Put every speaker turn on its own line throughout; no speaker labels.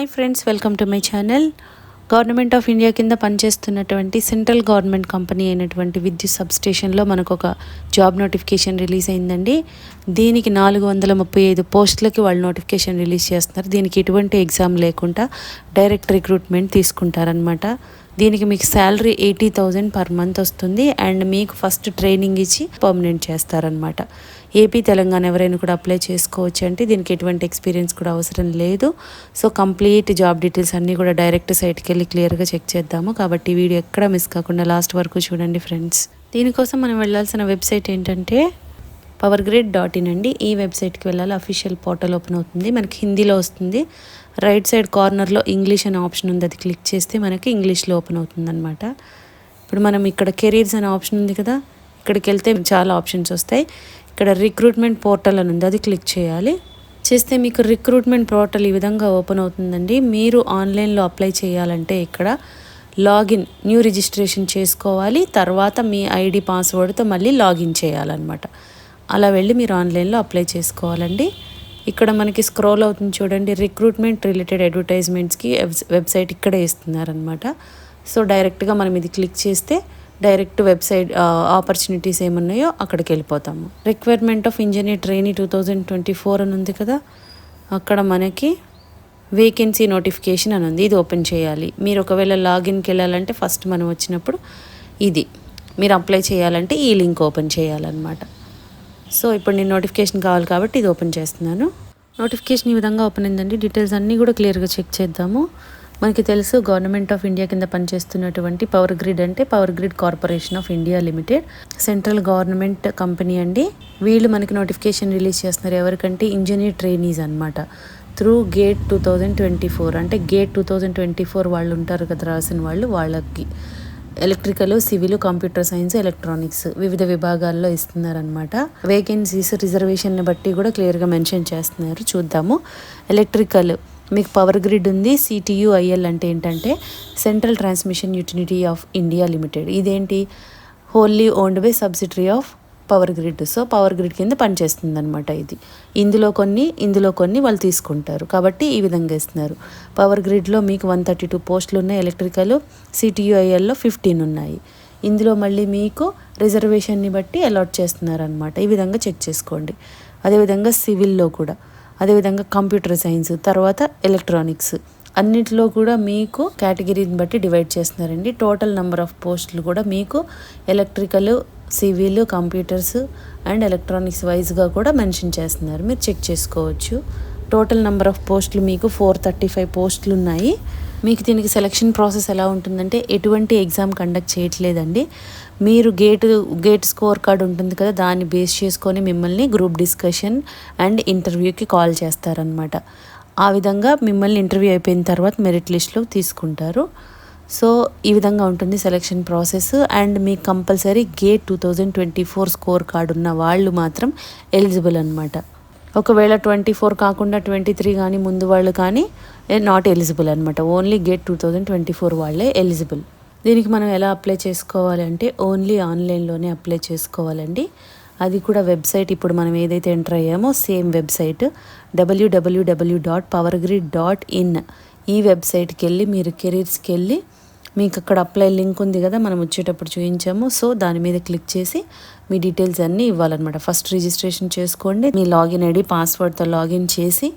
Hi friends, welcome to my channel. Government of India కింద పనిచేస్తున్నటువంటి central government company అయినటువంటి విద్యుత్ సబ్స్టేషన్లో మనకు ఒక జాబ్ నోటిఫికేషన్ రిలీజ్ అయిందండి. దీనికి 435 పోస్టులకి వాళ్ళు నోటిఫికేషన్ రిలీజ్ చేస్తున్నారు. దీనికి ఎటువంటి ఎగ్జామ్ లేకుండా డైరెక్ట్ రిక్రూట్మెంట్ తీసుకుంటారనమాట. దీనికి మీకు శాలరీ 80,000 పర్ మంత్ వస్తుంది. అండ్ మీకు ఫస్ట్ ట్రైనింగ్ ఇచ్చి పర్మనెంట్ చేస్తారనమాట. ఏపీ, తెలంగాణ ఎవరైనా కూడా అప్లై చేసుకోవచ్చు. అంటే దీనికి ఎటువంటి ఎక్స్పీరియన్స్ కూడా అవసరం లేదు. సో కంప్లీట్ జాబ్ డీటెయిల్స్ అన్నీ కూడా డైరెక్ట్ సైట్కి వెళ్ళి క్లియర్గా చెక్ చేద్దాము. కాబట్టి వీడియో ఎక్కడ మిస్ కాకుండా లాస్ట్ వరకు చూడండి ఫ్రెండ్స్. దీనికోసం మనం వెళ్ళాల్సిన వెబ్సైట్ ఏంటంటే powergrid.in అండి. ఈ వెబ్సైట్కి వెళ్ళాలి. అఫీషియల్ పోర్టల్ ఓపెన్ అవుతుంది. మనకి హిందీలో వస్తుంది. రైట్ సైడ్ కార్నర్లో ఇంగ్లీష్ అనే ఆప్షన్ ఉంది. అది క్లిక్ చేస్తే మనకి ఇంగ్లీష్లో ఓపెన్ అవుతుంది అనమాట. ఇప్పుడు మనం ఇక్కడ కెరీర్స్ అనే ఆప్షన్ ఉంది కదా, ఇక్కడికి వెళ్తే చాలా ఆప్షన్స్ వస్తాయి. ఇక్కడ రిక్రూట్మెంట్ పోర్టల్ అని ఉంది, అది క్లిక్ చేయాలి. చేస్తే మీకు రిక్రూట్మెంట్ పోర్టల్ ఈ విధంగా ఓపెన్ అవుతుందండి. మీరు ఆన్లైన్లో అప్లై చేయాలంటే ఇక్కడ లాగిన్, న్యూ రిజిస్ట్రేషన్ చేసుకోవాలి. తర్వాత మీ ఐడి పాస్వర్డ్తో మళ్ళీ లాగిన్ చేయాలన్నమాట. అలా వెళ్ళి మీరు ఆన్లైన్లో అప్లై చేసుకోవాలండి. ఇక్కడ మనకి స్క్రోల్ అవుతుంది చూడండి, రిక్రూట్మెంట్ రిలేటెడ్ అడ్వర్టైజ్మెంట్స్కి వెబ్సైట్ ఇక్కడే ఇస్తున్నారనమాట. సో డైరెక్ట్గా మనం ఇది క్లిక్ చేస్తే డైరెక్ట్ వెబ్సైట్ ఆపర్చునిటీస్ ఏమున్నాయో అక్కడికి వెళ్ళిపోతాము. రిక్వైర్మెంట్ ఆఫ్ ఇంజనీర్ ట్రైనీ 2024 అని ఉంది కదా, అక్కడ మనకి వేకెన్సీ నోటిఫికేషన్ అని ఉంది. ఇది ఓపెన్ చేయాలి. మీరు ఒకవేళ లాగిన్కి వెళ్ళాలంటే ఫస్ట్ మనం వచ్చినప్పుడు ఇది మీరు అప్లై చేయాలంటే ఈ లింక్ ఓపెన్ చేయాలన్నమాట. సో ఇప్పుడు నేను నోటిఫికేషన్ కావాలి కాబట్టి ఇది ఓపెన్ చేస్తున్నాను. నోటిఫికేషన్ ఈ విధంగా ఓపెన్ అయిందండి. డీటెయిల్స్ అన్నీ కూడా క్లియర్గా చెక్ చేద్దాము. మనకి తెలుసు గవర్నమెంట్ ఆఫ్ ఇండియా కింద పనిచేస్తున్నటువంటి పవర్ గ్రిడ్ అంటే power grid corporation of India limited, central government company అండి. వీళ్ళు మనకి నోటిఫికేషన్ రిలీజ్ చేస్తున్నారు. ఎవరికంటే ఇంజనీర్ ట్రైనీస్ అనమాట. త్రూ గేట్ 2024 అంటే గేట్ 2024 వాళ్ళు ఉంటారు కదా, రాసిన వాళ్ళు, వాళ్ళకి electrical, civil, computer science, electronics వివిధ విభాగాల్లో ఇస్తున్నారనమాట. వేకెన్సీస్ రిజర్వేషన్ని బట్టి కూడా క్లియర్గా మెన్షన్ చేస్తున్నారు. చూద్దాము. ఎలక్ట్రికల్ మీకు పవర్ గ్రిడ్ ఉంది. CTUIL అంటే ఏంటంటే central transmission utility of India limited. ఇదేంటి, wholly owned by subsidiary of power grid. So power grid కింద పనిచేస్తుంది అనమాట. ఇది ఇందులో కొన్ని వాళ్ళు తీసుకుంటారు కాబట్టి ఈ విధంగా ఇస్తున్నారు. పవర్ గ్రిడ్లో మీకు 132 పోస్టులు ఉన్నాయి. ఎలక్ట్రికల్, CTUILలో 15 ఉన్నాయి. ఇందులో మళ్ళీ మీకు రిజర్వేషన్ని బట్టి అలాట్ చేస్తున్నారనమాట. ఈ విధంగా చెక్ చేసుకోండి. అదేవిధంగా సివిల్లో కూడా, అదేవిధంగా కంప్యూటర్ సైన్స్, తర్వాత ఎలక్ట్రానిక్స్, అన్నిటిలో కూడా మీకు కేటగిరీని బట్టి డివైడ్ చేస్తున్నారండి. టోటల్ నెంబర్ ఆఫ్ పోస్టులు కూడా మీకు electrical, civil, computers and electronics వైజ్గా కూడా మెన్షన్ చేస్తున్నారు. మీరు చెక్ చేసుకోవచ్చు. టోటల్ నెంబర్ ఆఫ్ పోస్టులు మీకు 435 పోస్టులు ఉన్నాయి. మీకు దీనికి సెలక్షన్ ప్రాసెస్ ఎలా ఉంటుందంటే ఎటువంటి ఎగ్జామ్ కండక్ట్ చేయట్లేదండి. మీరు గేట్ స్కోర్ కార్డ్ ఉంటుంది కదా, దాన్ని బేస్ చేసుకొని మిమ్మల్ని గ్రూప్ డిస్కషన్ అండ్ ఇంటర్వ్యూకి కాల్ చేస్తారనమాట. ఆ విధంగా మిమ్మల్ని ఇంటర్వ్యూ అయిపోయిన తర్వాత మెరిట్ లిస్ట్లో తీసుకుంటారు. సో ఈ విధంగా ఉంటుంది సెలక్షన్ ప్రాసెస్. అండ్ మీకు కంపల్సరీ గేట్ 2024 స్కోర్ కార్డు ఉన్న వాళ్ళు మాత్రం ఎలిజిబుల్ అనమాట. ఒకవేళ 24 కాకుండా 23 కానీ ముందు వాళ్ళు కానీ నాట్ ఎలిజిబుల్ అనమాట. ఓన్లీ గేట్ 2024 వాళ్ళే ఎలిజిబుల్. దీనికి మనం ఎలా అప్లై చేసుకోవాలి అంటే ఓన్లీ ఆన్లైన్లోనే అప్లై చేసుకోవాలండి. అది కూడా వెబ్సైట్ ఇప్పుడు మనం ఏదైతే ఎంటర్ అయ్యామో సేమ్ వెబ్సైట్ www.powergrid.in. ఈ వెబ్సైట్కి వెళ్ళి మీరు కెరీర్స్కి వెళ్ళి మీకు అక్కడ అప్లై లింక్ ఉంది కదా, మనం వచ్చేటప్పుడు చూపించాము. సో దాని మీద క్లిక్ చేసి మీ డీటెయిల్స్ అన్నీ ఇవ్వాలన్నమాట. ఫస్ట్ రిజిస్ట్రేషన్ చేసుకోండి. మీ లాగిన్ ఐడి పాస్వర్డ్తో లాగిన్ చేసి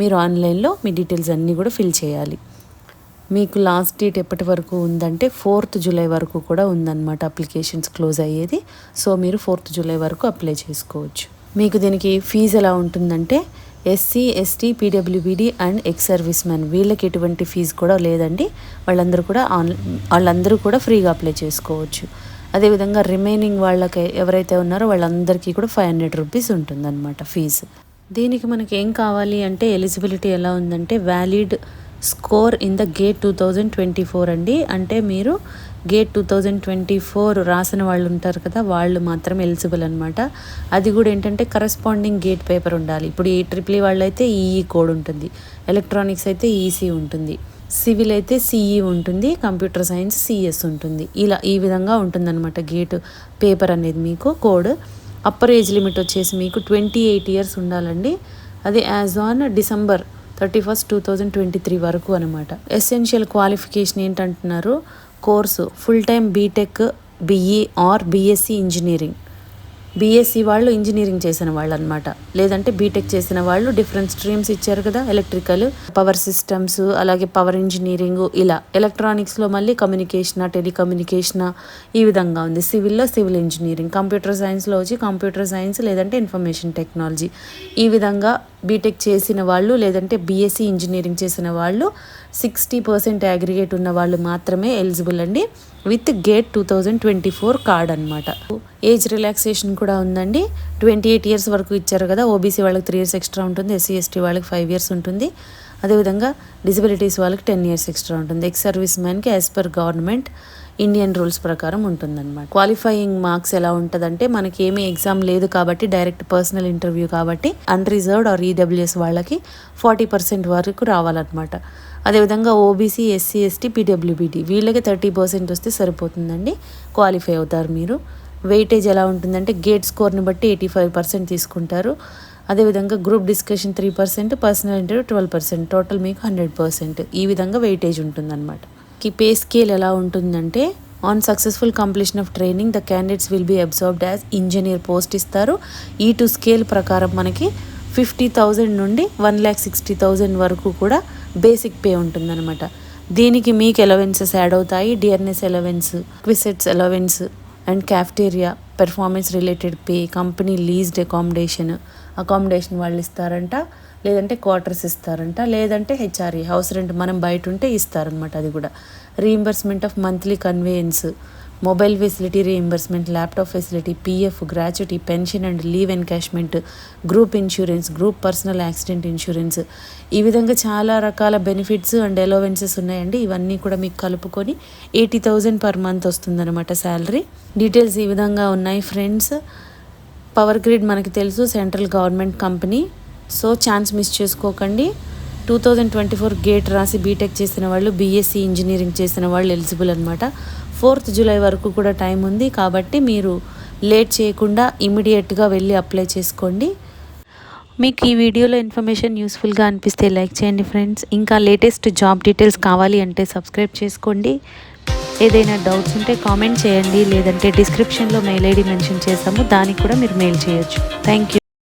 మీరు ఆన్లైన్లో మీ డీటెయిల్స్ అన్నీ కూడా ఫిల్ చేయాలి. మీకు లాస్ట్ డేట్ ఎప్పటి వరకు ఉందంటే 4th జూలై వరకు కూడా ఉందన్నమాట అప్లికేషన్స్ క్లోజ్ అయ్యేది. సో మీరు 4th జూలై వరకు అప్లై చేసుకోవచ్చు. మీకు దీనికి ఫీజు ఎలా ఉంటుందంటే SC, ST, PWBD and ex service man వీళ్ళకి ఎటువంటి ఫీజు కూడా లేదండి. వాళ్ళందరూ కూడా ఫ్రీగా అప్లై చేసుకోవచ్చు. అదేవిధంగా రిమైనింగ్ వాళ్ళకి ఎవరైతే ఉన్నారో వాళ్ళందరికీ కూడా 500 రూపీస్ ఉంటుందన్నమాట ఫీజు. దీనికి మనకి ఏం కావాలి అంటే ఎలిజిబిలిటీ ఎలా ఉందంటే valid score in the gate 2024 అండి. అంటే మీరు గేట్ 2024 రాసిన వాళ్ళు ఉంటారు కదా, వాళ్ళు మాత్రం ఎలిజిబుల్ అనమాట. అది కూడా ఏంటంటే కరస్పాండింగ్ గేట్ పేపర్ ఉండాలి. ఇప్పుడు ఈ ట్రిపుల్ వాళ్ళు అయితే ఈఈ కోడ్ ఉంటుంది, ఎలక్ట్రానిక్స్ అయితే ఈసీ ఉంటుంది, సివిల్ అయితే సిఈ ఉంటుంది, కంప్యూటర్ సైన్స్ CS ఉంటుంది. ఇలా ఈ విధంగా ఉంటుందన్నమాట గేట్ పేపర్ అనేది. మీకు కోడ్ అప్పర్ ఏజ్ లిమిట్ వచ్చేసి మీకు 28 years ఉండాలండి. అది యాజ్ ఆన్ December 31/2023 వరకు అనమాట. ఎసెన్షియల్ క్వాలిఫికేషన్ ఏంటంటున్నారు, course full time BTech, BE or BSc engineering. BSc వాళ్ళు ఇంజనీరింగ్ చేసిన వాళ్ళు అనమాట, లేదంటే బీటెక్ చేసిన వాళ్ళు. డిఫరెంట్ స్ట్రీమ్స్ ఇచ్చారు కదా, ఎలక్ట్రికల్, పవర్ సిస్టమ్స్, అలాగే పవర్ ఇంజనీరింగ్, ఇలా. ఎలక్ట్రానిక్స్లో మళ్ళీ కమ్యూనికేషనా, టెలికమ్యూనికేషనా, ఈ విధంగా ఉంది. సివిల్లో సివిల్ ఇంజనీరింగ్, కంప్యూటర్ సైన్స్లో వచ్చి కంప్యూటర్ సైన్స్ లేదంటే ఇన్ఫర్మేషన్ టెక్నాలజీ. ఈ విధంగా బీటెక్ చేసిన వాళ్ళు లేదంటే బీఎస్సీ ఇంజనీరింగ్ చేసిన వాళ్ళు 60% అగ్రిగేట్ ఉన్న వాళ్ళు మాత్రమే ఎలిజిబుల్ అండి, విత్ గేట్ 2024 కార్డ్ అనమాట. ఏజ్ రిలాక్సేషన్ కూడా ఉందండి. 28 years వరకు ఇచ్చారు కదా. ఓబీసీ వాళ్ళకి 3 years ఎక్స్ట్రా ఉంటుంది, ఎస్సీ ఎస్టీ వాళ్ళకి 5 years ఉంటుంది. అదేవిధంగా డిజబిలిటీస్ వాళ్ళకి 10 years ఎక్స్ట్రా ఉంటుంది. ఎక్స్ సర్వీస్ మ్యాన్కి as per government Indian rules ప్రకారం ఉంటుందన్నమాట. క్వాలిఫైయింగ్ మార్క్స్ ఎలా ఉంటుందంటే, మనకి ఏమీ ఎగ్జామ్ లేదు కాబట్టి డైరెక్ట్ పర్సనల్ ఇంటర్వ్యూ కాబట్టి అన్రిజర్వ్డ్ ఆర్ ఈడబ్ల్యూఎస్ వాళ్ళకి 40% వరకు రావాలన్నమాట. అదేవిధంగా ఓబీసీ, ఎస్సీ ఎస్టీ, పీడబ్ల్యూబీటీ వీళ్ళకి 30% వస్తే సరిపోతుందండి, క్వాలిఫై అవుతారు మీరు. వెయిటేజ్ ఎలా ఉంటుందంటే, గేట్ స్కోర్ని బట్టి 85% తీసుకుంటారు. అదేవిధంగా group discussion 3%, personal interview 12%, total మీకు 100%. ఈ విధంగా వెయిటేజ్ ఉంటుందన్నమాట. పే స్కేల్ ఎలా ఉంటుందంటే, on successful completion of training the candidates will be absorbed as engineer post ఇస్తారు. ఈ2 స్కేల్ ప్రకారం మనకి 50,000 నుండి 1,60,000 వరకు కూడా బేసిక్ పే ఉంటుందన్నమాట. దీనికి మీకు అలవెన్సెస్ యాడ్ అవుతాయి, డిఆర్ఎస్ అలవెన్స్, క్విసెట్స్ allowance and cafeteria, performance related pay, company leased accommodation వాళ్ళు ఇస్తారంట, లేదంటే క్వార్టర్స్ ఇస్తారంట, లేదంటే హెచ్ఆర్ఏ హౌస్ రెంట్ మనం బయట ఉంటే ఇస్తారనమాట. అది కూడా reimbursement of monthly conveyance, mobile facility reimbursement, laptop facility, PF, gratuity, pension and leave encashment, group insurance, group personal accident insurance, ఈ విధంగా చాలా రకాల బెనిఫిట్స్ అండ్ అలవెన్సెస్ ఉన్నాయండి. ఇవన్నీ కూడా మీకు కలుపుకొని 80,000 per month వస్తుందన్నమాట శాలరీ. డీటెయిల్స్ ఈ విధంగా ఉన్నాయి ఫ్రెండ్స్. పవర్ గ్రిడ్ మనకి తెలుసు, central government company, so chance miss చేసుకోకండి. 2024 గేట్ రాసి బీటెక్ చేసిన వాళ్ళు, బీఎస్సీ ఇంజనీరింగ్ చేసిన వాళ్ళు ఎలిజిబుల్ అనమాట. 4th July వరకు కూడా టైం ఉంది కాబట్టి మీరు లేట్ చేయకుండా ఇమీడియట్గా వెళ్ళి అప్లై చేసుకోండి. మీకు ఈ వీడియోలో ఇన్ఫర్మేషన్ యూస్ఫుల్గా అనిపిస్తే లైక్ చేయండి ఫ్రెండ్స్. ఇంకా లేటెస్ట్ జాబ్ డీటెయిల్స్ కావాలి అంటే సబ్స్క్రైబ్ చేసుకోండి. ఏదైనా డౌట్స్ ఉంటే కామెంట్ చేయండి, లేదంటే డిస్క్రిప్షన్లో మెయిల్ ఐడి మెన్షన్ చేసాము, దానికి కూడా మీరు మెయిల్ చేయొచ్చు. Thank you.